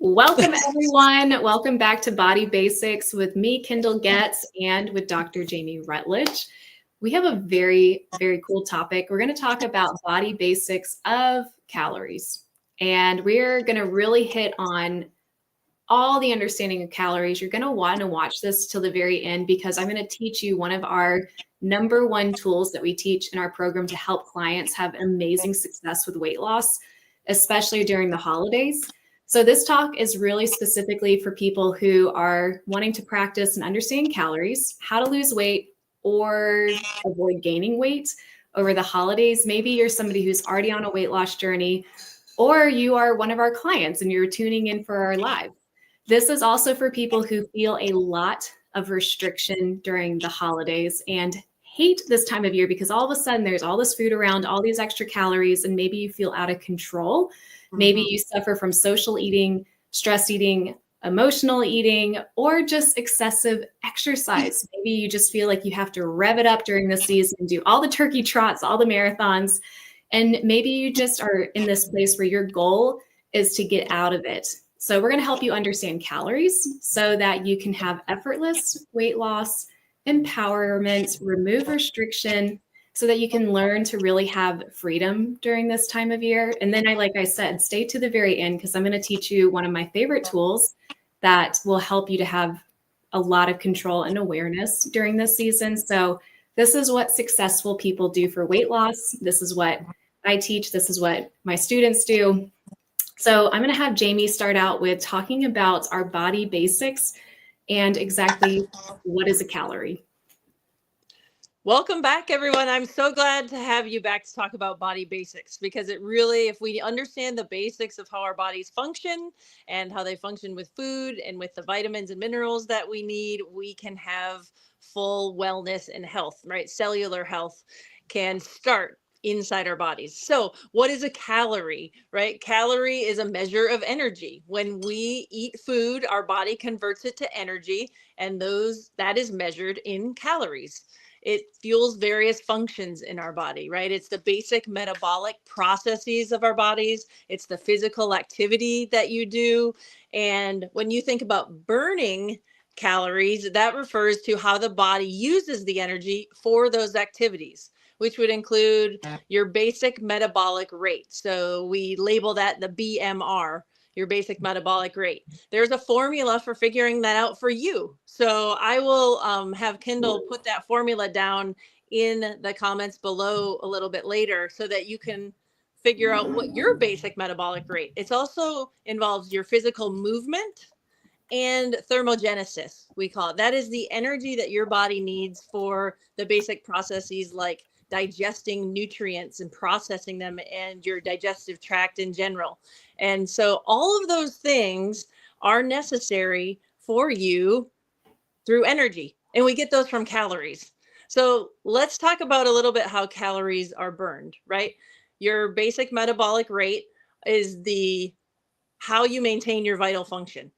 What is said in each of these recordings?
Welcome, everyone. Welcome back to Body Basics with me, Kendall Getz, and with Dr. Jamie Rutledge. We have a very, very cool topic. We're going to talk about body basics of calories. And we're going to really hit on all the understanding of calories. You're going to want to watch this till the very end because I'm going to teach you one of our number one tools that we teach in our program to help clients have amazing success with weight loss, especially during the holidays. So this talk is really specifically for people who are wanting to practice and understand calories, how to lose weight or avoid gaining weight over the holidays. Maybe you're somebody who's already on a weight loss journey, or you are one of our clients and you're tuning in for our live. This is also for people who feel a lot of restriction during the holidays and hate this time of year because all of a sudden there's all this food around, all these extra calories, and maybe you feel out of control. Maybe you suffer from social eating, stress eating, emotional eating, or just excessive exercise. Maybe you just feel like you have to rev it up during the season, do all the turkey trots, all the marathons. And maybe you just are in this place where your goal is to get out of it. So we're going to help you understand calories so that you can have effortless weight loss, empowerment, remove restriction, so that you can learn to really have freedom during this time of year. And then like I said, stay to the very end because I'm going to teach you one of my favorite tools that will help you to have a lot of control and awareness during this season. So this is what successful people do for weight loss. This is what I teach. This is what my students do. So I'm going to have Jamie start out with talking about our body basics and exactly what is a calorie. Welcome back, everyone. I'm so glad to have you back to talk about body basics because it really, if we understand the basics of how our bodies function and how they function with food and with the vitamins and minerals that we need, we can have full wellness and health, right? Cellular health can start inside our bodies. So what is a calorie, right? Calorie is a measure of energy. When we eat food, our body converts it to energy, and that is measured in calories. It fuels various functions in our body, right? It's the basic metabolic processes of our bodies. It's the physical activity that you do. And when you think about burning calories, that refers to how the body uses the energy for those activities, which would include your basic metabolic rate. So we label that the BMR, your basic metabolic rate. There's a formula for figuring that out for you. So I will have Kendall put that formula down in the comments below a little bit later so that you can figure out what your basic metabolic rate. It also involves your physical movement and thermogenesis, we call it. That is the energy that your body needs for the basic processes like digesting nutrients and processing them and your digestive tract in general. And so all of those things are necessary for you through energy. And we get those from calories. So let's talk about a little bit how calories are burned, right? Your basic metabolic rate is how you maintain your vital function,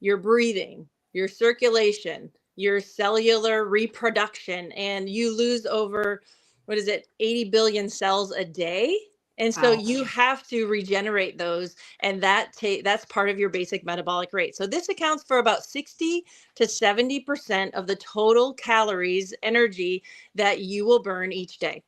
your breathing, your circulation, your cellular reproduction, and you lose over 80 billion cells a day. And so you have to regenerate those, and that's part of your basic metabolic rate. So this accounts for about 60 to 70% of the total calories, energy that you will burn each day.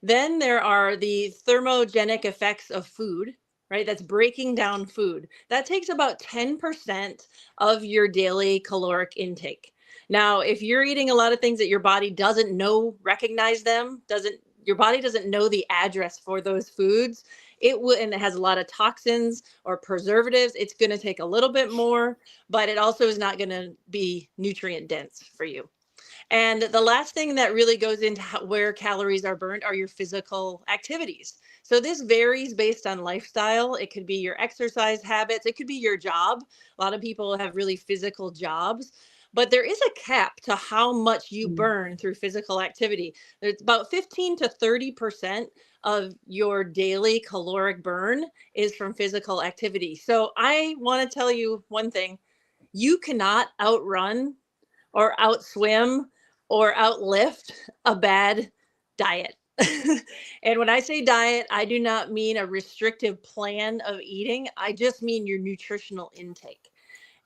Then there are the thermogenic effects of food, right? That's breaking down food. That takes about 10% of your daily caloric intake. Now, if you're eating a lot of things that your body doesn't recognize them, your body doesn't know the address for those foods, and it has a lot of toxins or preservatives, it's going to take a little bit more, but it also is not going to be nutrient dense for you. And the last thing that really goes into where calories are burned are your physical activities. So this varies based on lifestyle. It could be your exercise habits. It could be your job. A lot of people have really physical jobs. But there is a cap to how much you burn through physical activity. There's about 15 to 30% of your daily caloric burn is from physical activity. So I want to tell you one thing. You cannot outrun or outswim or outlift a bad diet. And when I say diet, I do not mean a restrictive plan of eating. I just mean your nutritional intake.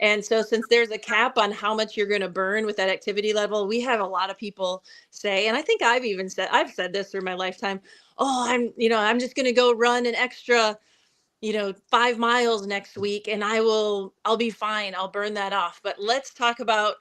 And so, since there's a cap on how much you're going to burn with that activity level, we have a lot of people say, and I think I've said this through my lifetime, oh, I'm just going to go run an extra, 5 miles next week and I'll be fine. I'll burn that off. But let's talk about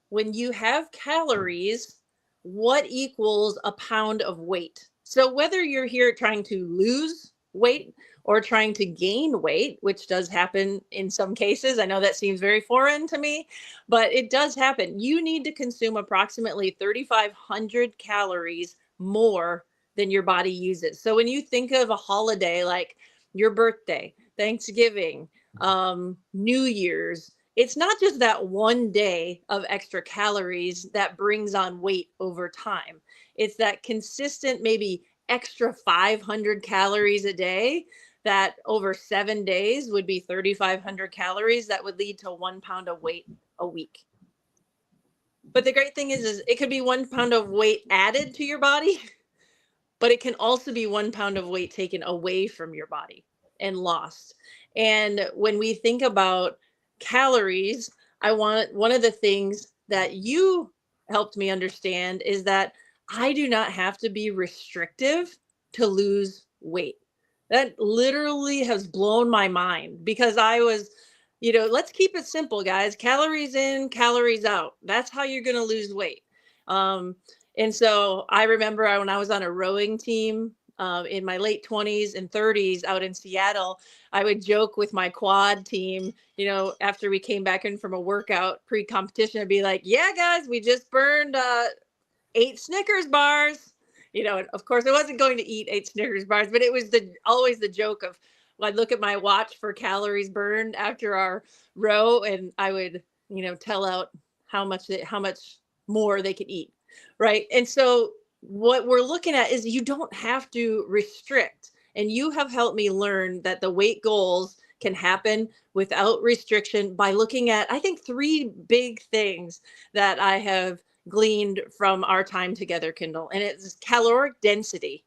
when you have calories, what equals a pound of weight? So whether you're here trying to lose weight or trying to gain weight, which does happen in some cases, I know that seems very foreign to me, but it does happen. You need to consume approximately 3,500 calories more than your body uses. So when you think of a holiday like your birthday, Thanksgiving, New Year's, it's not just that one day of extra calories that brings on weight over time. It's that consistent, maybe extra 500 calories a day that over 7 days would be 3,500 calories that would lead to 1 pound of weight a week. But the great thing is it could be 1 pound of weight added to your body, but it can also be 1 pound of weight taken away from your body and lost. And when we think about calories, one of the things that you helped me understand is that I do not have to be restrictive to lose weight. That literally has blown my mind because I was, let's keep it simple, guys. Calories in, calories out. That's how you're going to lose weight. And so I remember when I was on a rowing team in my late 20s and 30s out in Seattle, I would joke with my quad team, after we came back in from a workout pre-competition, I'd be like, yeah, guys, we just burned 8 Snickers bars. Of course, I wasn't going to eat 8 Snickers bars, but it was always the joke of I'd look at my watch for calories burned after our row, and I would, tell out how much more they could eat. Right. And so what we're looking at is you don't have to restrict. And you have helped me learn that the weight goals can happen without restriction by looking at, I think, 3 big things that I have gleaned from our time together, Kendall. And it's caloric density.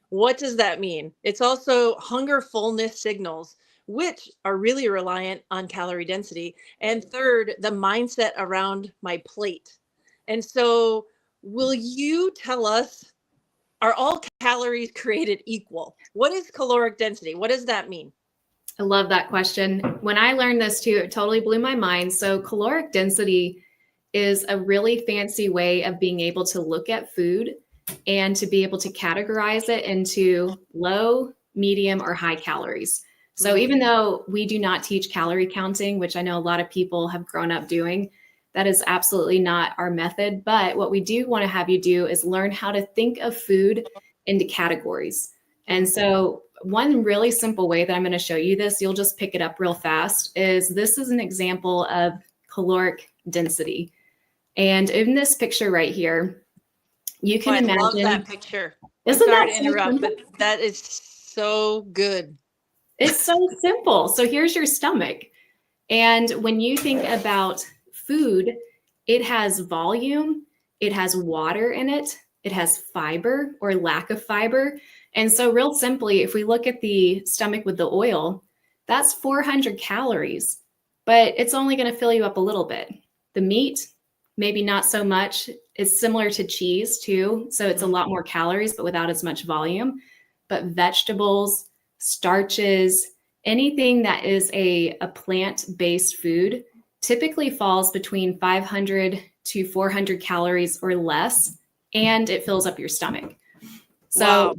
What does that mean? It's also hunger fullness signals, which are really reliant on calorie density. And third, the mindset around my plate. And so, will you tell us, are all calories created equal? What is caloric density? What does that mean? I love that question. When I learned this too, it totally blew my mind. So, caloric density is a really fancy way of being able to look at food and to be able to categorize it into low, medium, or high calories. So, even though we do not teach calorie counting, which I know a lot of people have grown up doing, that is absolutely not our method. But what we do want to have you do is learn how to think of food into categories. And so, one really simple way that I'm going to show you this, you'll just pick it up real fast, is this is an example of caloric density. And in this picture right here, you can imagine. I love that picture. Isn't I'm sorry that to interrupt, but that is so good. It's so simple. So here's your stomach. And when you think about food, it has volume, it has water in it, it has fiber or lack of fiber. And so, real simply, if we look at the stomach with the oil, that's 400 calories, but it's only going to fill you up a little bit. The meat, maybe not so much. It's similar to cheese too. So, it's a lot more calories, but without as much volume. But vegetables, starches, anything that is a plant-based food typically falls between 500 to 400 calories or less, and it fills up your stomach. So, wow.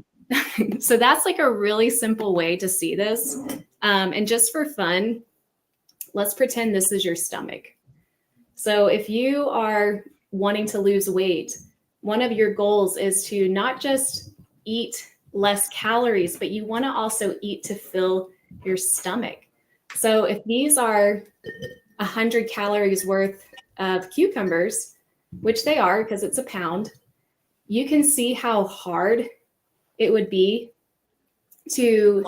So that's like a really simple way to see this. And just for fun, let's pretend this is your stomach. So if you are wanting to lose weight, one of your goals is to not just eat less calories, but you want to also eat to fill your stomach. So if these are 100 calories worth of cucumbers, which they are because it's a pound, you can see how hard it would be to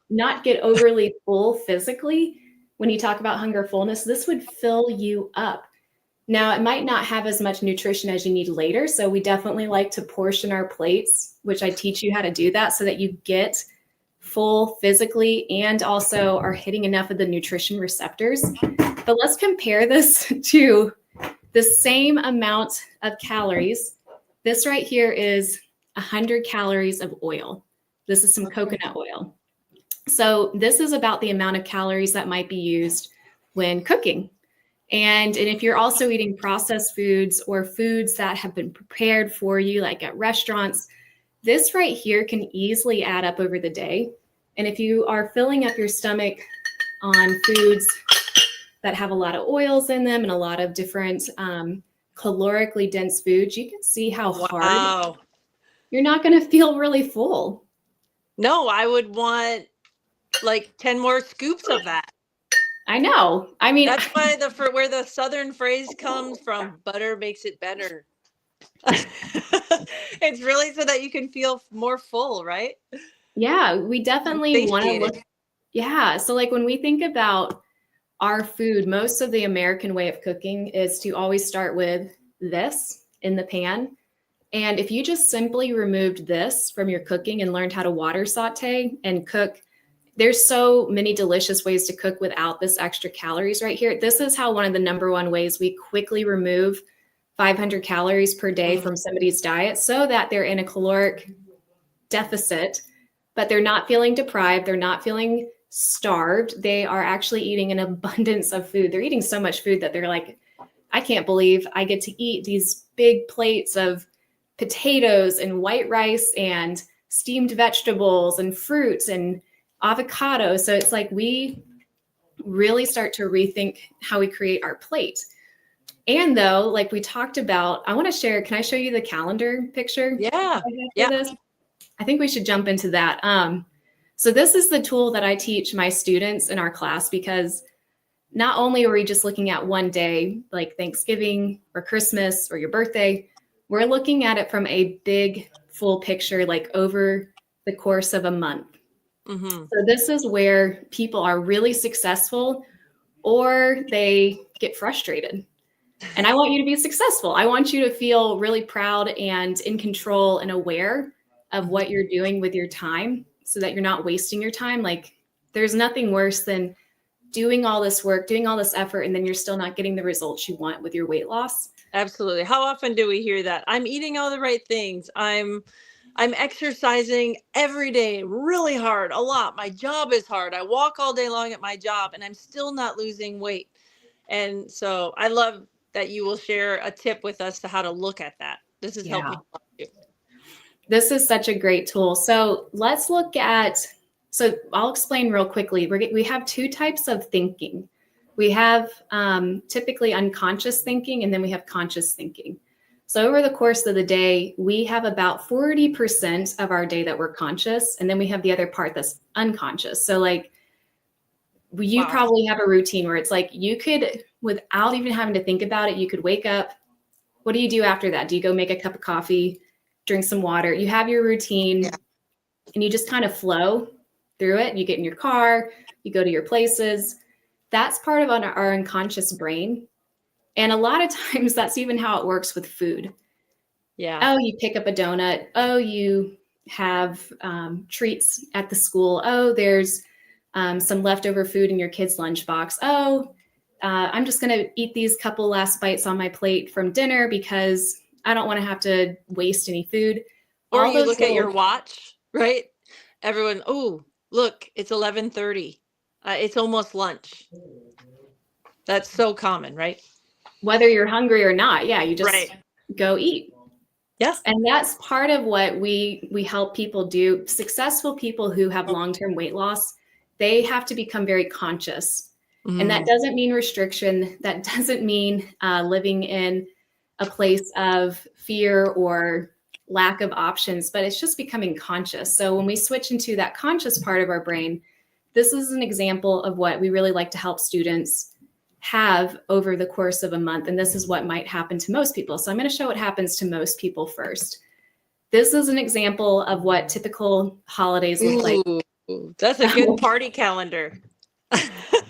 not get overly full physically. When you talk about hunger fullness, this would fill you up. Now, it might not have as much nutrition as you need later. So we definitely like to portion our plates, which I teach you how to do that so that you get full physically and also are hitting enough of the nutrition receptors. But let's compare this to the same amount of calories. This right here is 100 calories of oil. This is some coconut oil. So this is about the amount of calories that might be used when cooking. And if you're also eating processed foods or foods that have been prepared for you, like at restaurants, this right here can easily add up over the day. And if you are filling up your stomach on foods that have a lot of oils in them and a lot of different calorically dense foods, you can see how hard you're not going to feel really full. No, I would want like 10 more scoops of that. I know. I mean, that's why where the Southern phrase comes from, butter makes it better. It's really so that you can feel more full, right? Yeah, we definitely want to look. Yeah. So like when we think about our food, most of the American way of cooking is to always start with this in the pan. And if you just simply removed this from your cooking and learned how to water saute and cook, there's so many delicious ways to cook without this extra calories right here. This is how one of the number one ways we quickly remove 500 calories per day from somebody's diet so that they're in a caloric deficit, but they're not feeling deprived. They're not feeling starved. They are actually eating an abundance of food. They're eating so much food that they're like, I can't believe I get to eat these big plates of potatoes and white rice and steamed vegetables and fruits and avocado. So it's like we really start to rethink how we create our plate. And though, like we talked about, I want to share, can I show you the calendar picture? Yeah. This? I think we should jump into that. So this is the tool that I teach my students in our class, because not only are we just looking at one day, like Thanksgiving or Christmas or your birthday, we're looking at it from a big full picture, like over the course of a month. So this is where people are really successful or they get frustrated. And I want you to be successful. I want you to feel really proud and in control and aware of what you're doing with your time so that you're not wasting your time. Like there's nothing worse than doing all this work, doing all this effort, and then you're still not getting the results you want with your weight loss. Absolutely. How often do we hear that? I'm eating all the right things. I'm exercising every day really hard, a lot. My job is hard. I walk all day long at my job and I'm still not losing weight. And so I love that you will share a tip with us to how to look at that. This is helping you. This is such a great tool. So let's look at, so I'll explain real quickly. We have two types of thinking. We have typically unconscious thinking, and then we have conscious thinking. So over the course of the day, we have about 40% of our day that we're conscious, and then we have the other part that's unconscious. So like you probably have a routine where it's like you could, without even having to think about it, you could wake up. What do you do after that? Do you go make a cup of coffee, drink some water? You have your routine and you just kind of flow through it. You get in your car, you go to your places. That's part of our unconscious brain. And a lot of times that's even how it works with food. Yeah. Oh, you pick up a donut. Oh, you have treats at the school. Oh, there's some leftover food in your kid's lunchbox. Oh, I'm just going to eat these couple last bites on my plate from dinner because I don't want to have to waste any food. Or you look at your watch, right? Everyone, oh, look, it's 11:30. It's almost lunch. That's so common, right? Whether you're hungry or not. Yeah, you just go eat. Yes. And that's part of what we help people do. Successful people who have long-term weight loss, they have to become very conscious. And that doesn't mean restriction. That doesn't mean living in a place of fear or lack of options, but it's just becoming conscious. So when we switch into that conscious part of our brain, this is an example of what we really like to help students have over the course of a month. And this is what might happen to most people. So I'm going to show what happens to most people first. This is an example of what typical holidays look like. That's a good party calendar.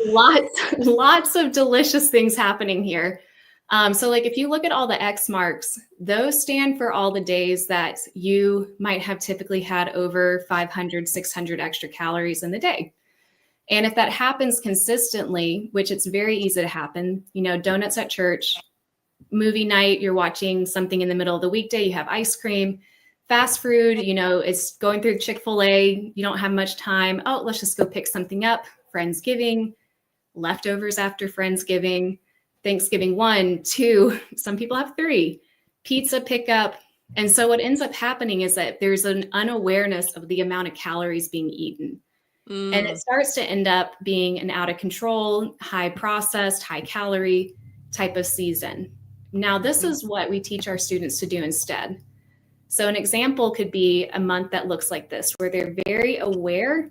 Lots of delicious things happening here. So like if you look at all the X marks, those stand for all the days that you might have typically had over 500, 600 extra calories in the day. And if that happens consistently, which it's very easy to happen, donuts at church, movie night, you're watching something in the middle of the weekday, you have ice cream, fast food, it's going through Chick-fil-A, you don't have much time. Oh, let's just go pick something up. Friendsgiving, leftovers after Friendsgiving, Thanksgiving 1, 2, some people have 3, pizza pickup. And so what ends up happening is that there's an unawareness of the amount of calories being eaten. And it starts to end up being an out of control, high processed, high calorie type of season. Now, this is what we teach our students to do instead. So an example could be a month that looks like this, where they're very aware.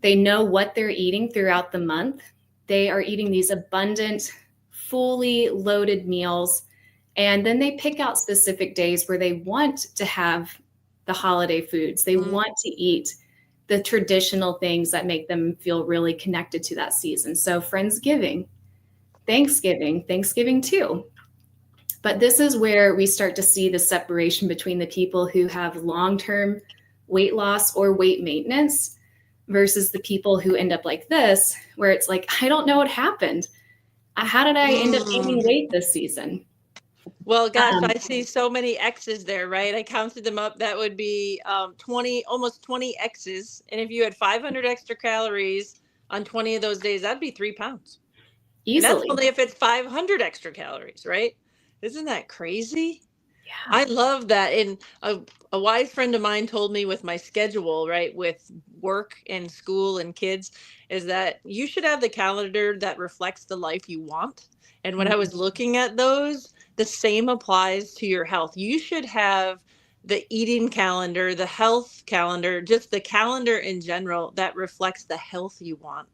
They know what they're eating throughout the month. They are eating these abundant, fully loaded meals. And then they pick out specific days where they want to have the holiday foods. They want to eat the traditional things that make them feel really connected to that season. So Friendsgiving, Thanksgiving too. But this is where we start to see the separation between the people who have long-term weight loss or weight maintenance versus the people who end up like this, where it's like, I don't know what happened. How did I end up gaining weight this season? Well, gosh, I see so many X's there, right? I counted them up. That would be 20, almost 20 X's. And if you had 500 extra calories on 20 of those days, that'd be 3 pounds. Easily. And that's only if it's 500 extra calories, right? Isn't that crazy? Yeah. I love that. And a wise friend of mine told me with my schedule, right, with work and school and kids, is that you should have the calendar that reflects the life you want. And when I was looking at those, the same applies to your health. You should have the eating calendar, the health calendar, just the calendar in general that reflects the health you want.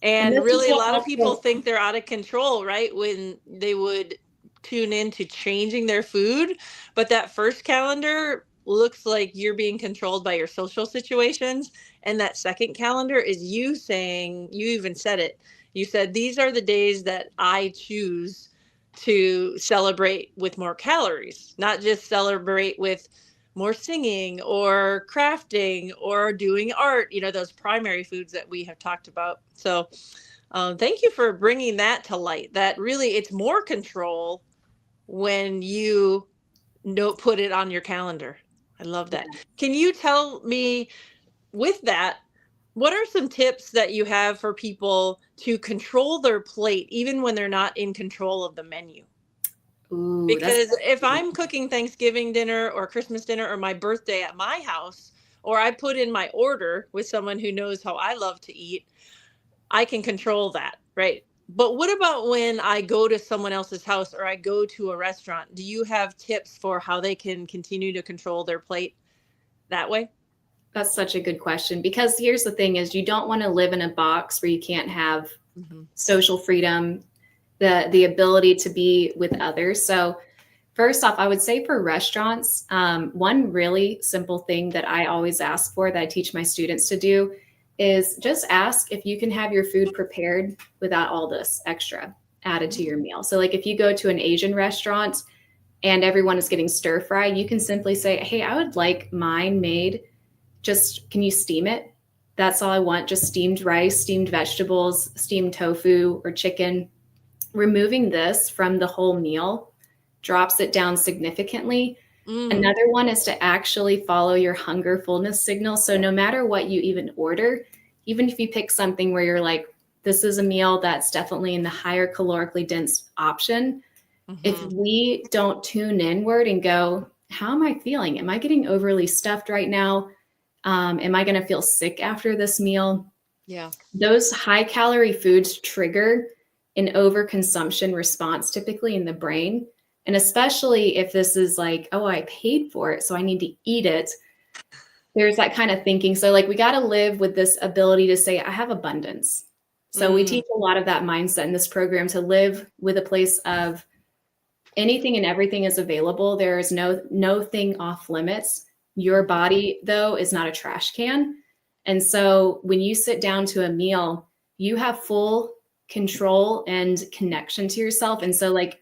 And really, a lot of people think they're out of control, right? When they would tune into changing their food. But that first calendar looks like you're being controlled by your social situations. And that second calendar is you saying, you even said it. You said, these are the days that I choose to celebrate with more calories, not just celebrate with more singing or crafting or doing art, those primary foods that we have talked about. So thank you for bringing that to light, that really it's more control when you put it on your calendar. I love that. Can you tell me with that, what are some tips that you have for people to control their plate, even when they're not in control of the menu? Ooh, because if I'm cooking Thanksgiving dinner or Christmas dinner or my birthday at my house, or I put in my order with someone who knows how I love to eat, I can control that, right? But what about when I go to someone else's house or I go to a restaurant? Do you have tips for how they can continue to control their plate that way? That's such a good question, because here's the thing is you don't want to live in a box where you can't have social freedom, the ability to be with others. So first off, I would say for restaurants, one really simple thing that I always ask for, that I teach my students to do, is just ask if you can have your food prepared without all this extra added to your meal. So like if you go to an Asian restaurant and everyone is getting stir fry, you can simply say, hey, I would like mine made. Just, can you steam it? That's all I want. Just steamed rice, steamed vegetables, steamed tofu or chicken. Removing this from the whole meal drops it down significantly. Another one is to actually follow your hunger fullness signal. So no matter what you even order, even if you pick something where you're like, this is a meal that's definitely in the higher calorically dense option, if we don't tune inward and go, how am I feeling? Am I getting overly stuffed right now? Am I going to feel sick after this meal? Yeah. Those high calorie foods trigger an overconsumption response typically in the brain. And especially if this is like, oh, I paid for it, so I need to eat it. There's that kind of thinking. So like we got to live with this ability to say, I have abundance. So we teach a lot of that mindset in this program, to live with a place of anything and everything is available. There is no thing off limits. Your body, though, is not a trash can. And so when you sit down to a meal, you have full control and connection to yourself. And so like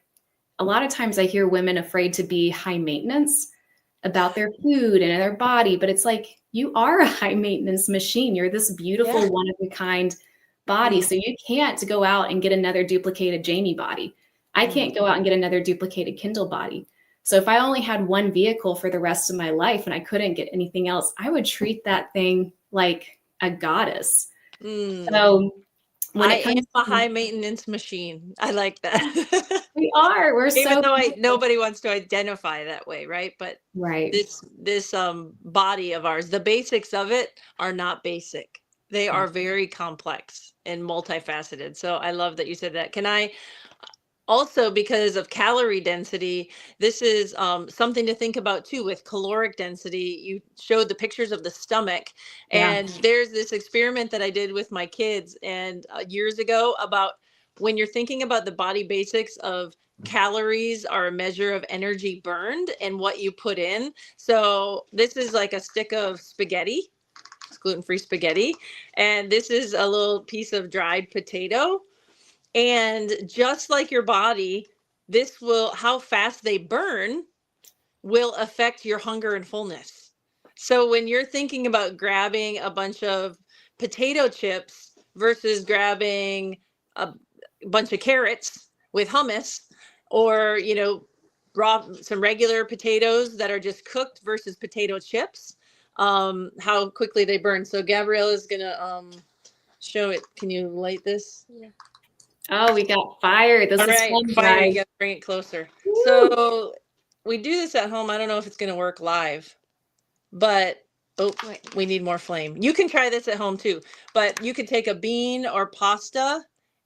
a lot of times I hear women afraid to be high maintenance about their food and their body, but it's like you are a high maintenance machine. You're this beautiful, Yeah. one of a kind body. So you can't go out and get another duplicated Jamie body. I can't go out and get another duplicated Kindle body. So if I only had one vehicle for the rest of my life and I couldn't get anything else, I would treat that thing like a goddess. So when I it comes am a to, high maintenance machine. I like that. we're Even so though nobody wants to identify that way, right? But right. this body of ours, the basics of it are not basic. They Yeah. are very complex and multifaceted. So I love that you said that. Can I also, because of calorie density, this is something to think about too with caloric density. You showed the pictures of the stomach, Yeah. and there's this experiment that I did with my kids and years ago about when you're thinking about the body basics of calories are a measure of energy burned and what you put in. So this is like a stick of spaghetti. It's gluten-free spaghetti, and this is a little piece of dried potato. And just like your body, this will, how fast they burn will affect your hunger and fullness. So when you're thinking about grabbing a bunch of potato chips versus grabbing a bunch of carrots with hummus, or, raw, some regular potatoes that are just cooked versus potato chips, how quickly they burn. So Gabrielle is going to show it. Can you light this? Oh, we got fire. This All is right, fun, fire, you guys. got to bring it closer. Woo! So we do this at home. I don't know if it's going to work live, but oh, wait, we need more flame. You can try this at home too, but you could take a bean or pasta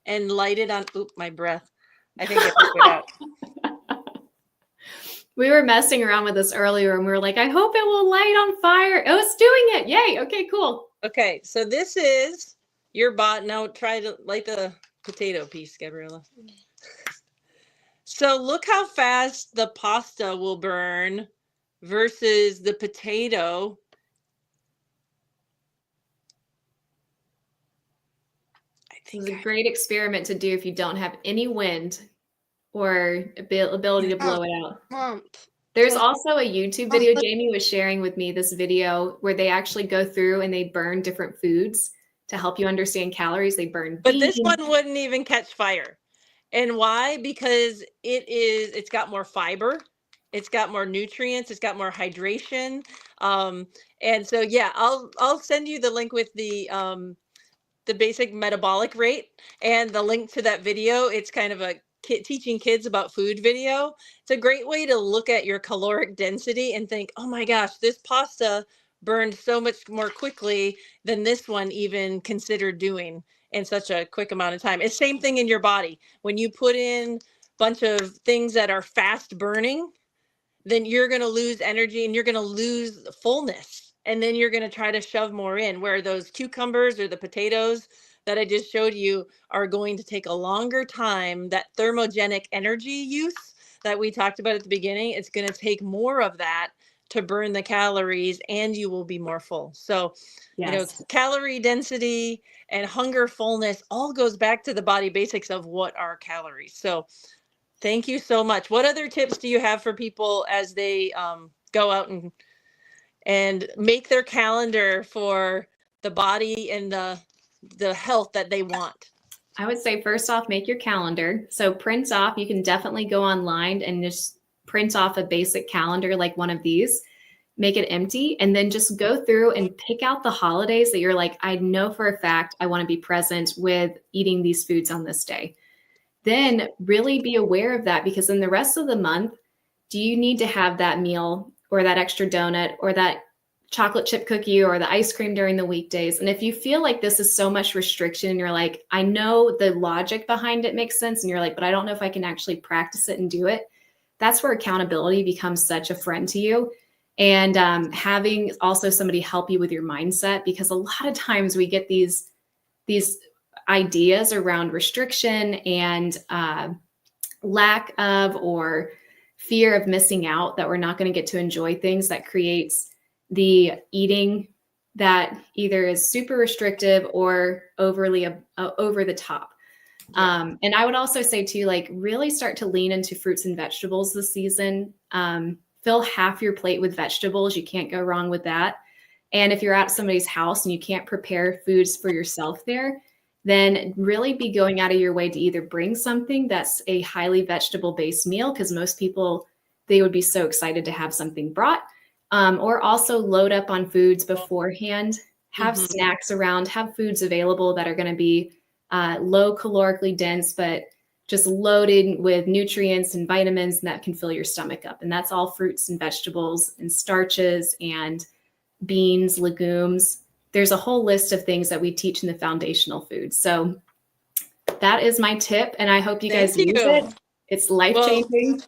and light it on. Oop, my breath. I think I blew it out. We were messing around with this earlier and we were like, I hope it will light on fire. Oh, it's doing it. Yay. Okay, cool. Okay, so this is your bot. Now try to light the potato piece, Gabriella. So look how fast the pasta will burn versus the potato. I This think is a great experiment to do if you don't have any wind or ability to blow it out. There's also a YouTube video. Jamie was sharing with me this video where they actually go through and they burn different foods to help you understand calories. They burn But this beans. one wouldn't even catch fire. And why? Because it's got more fiber, it's got more nutrients, it's got more hydration. And so yeah, I'll send you the link with the basic metabolic rate and the link to that video. It's kind of a teaching kids about food video. It's a great way to look at your caloric density and think, oh my gosh, this pasta burned so much more quickly than this one even considered doing in such a quick amount of time. It's same thing in your body. When you put in a bunch of things that are fast burning, then you're going to lose energy and you're going to lose fullness. And then you're going to try to shove more in, where those cucumbers or the potatoes that I just showed you are going to take a longer time. That thermogenic energy use that we talked about at the beginning, it's going to take more of that to burn the calories, and you will be more full. So, Yes. calorie density and hunger fullness all goes back to the body basics of what are calories. So thank you so much. What other tips do you have for people as they go out and make their calendar for the body and the health that they want? I would say first off, make your calendar. So print off, you can definitely go online and just print off a basic calendar like one of these, make it empty, and then just go through and pick out the holidays that you're like, I know for a fact I want to be present with eating these foods on this day. Then really be aware of that, because in the rest of the month, do you need to have that meal or that extra donut or that chocolate chip cookie or the ice cream during the weekdays? And if you feel like this is so much restriction and you're like, I know the logic behind it makes sense, and you're like, but I don't know if I can actually practice it and do it, that's where accountability becomes such a friend to you. And having also somebody help you with your mindset, because a lot of times we get these ideas around restriction and lack of, or fear of missing out, that we're not going to get to enjoy things, that creates the eating that either is super restrictive or overly over the top. And I would also say too, like really start to lean into fruits and vegetables this season. Fill half your plate with vegetables. You can't go wrong with that. And if you're at somebody's house and you can't prepare foods for yourself there, then really be going out of your way to either bring something that's a highly vegetable based meal, because most people, they would be so excited to have something brought, or also load up on foods beforehand, have snacks around, have foods available that are going to be low calorically dense, but just loaded with nutrients and vitamins and that can fill your stomach up. And that's all fruits and vegetables and starches and beans, legumes. There's a whole list of things that we teach in the foundational foods. So that is my tip, and I hope you guys use it. It's life-changing. Well,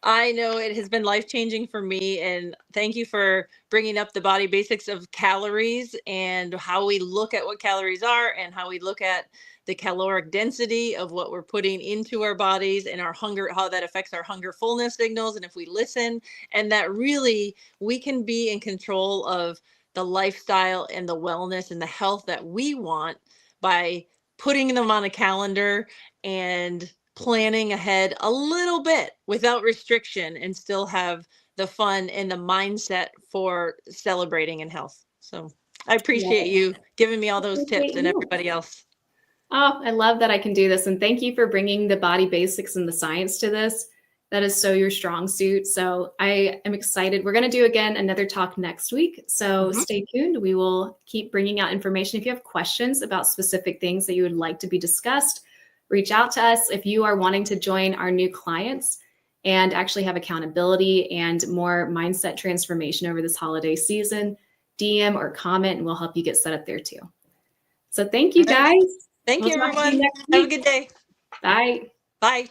I know it has been life-changing for me, and thank you for bringing up the body basics of calories and how we look at what calories are and how we look at the caloric density of what we're putting into our bodies and our hunger, how that affects our hunger fullness signals. And if we listen, and that really we can be in control of the lifestyle and the wellness and the health that we want by putting them on a calendar and planning ahead a little bit without restriction and still have the fun and the mindset for celebrating in health. So I appreciate you giving me all those tips and everybody else. Oh, I love that I can do this. And thank you for bringing the body basics and the science to this. That is so your strong suit. So I am excited. We're going to do again another talk next week. So stay tuned. We will keep bringing out information. If you have questions about specific things that you would like to be discussed, reach out to us. If you are wanting to join our new clients and actually have accountability and more mindset transformation over this holiday season, DM or comment and we'll help you get set up there too. So thank you guys. Thank you, everyone. Have a good day. Bye. Bye.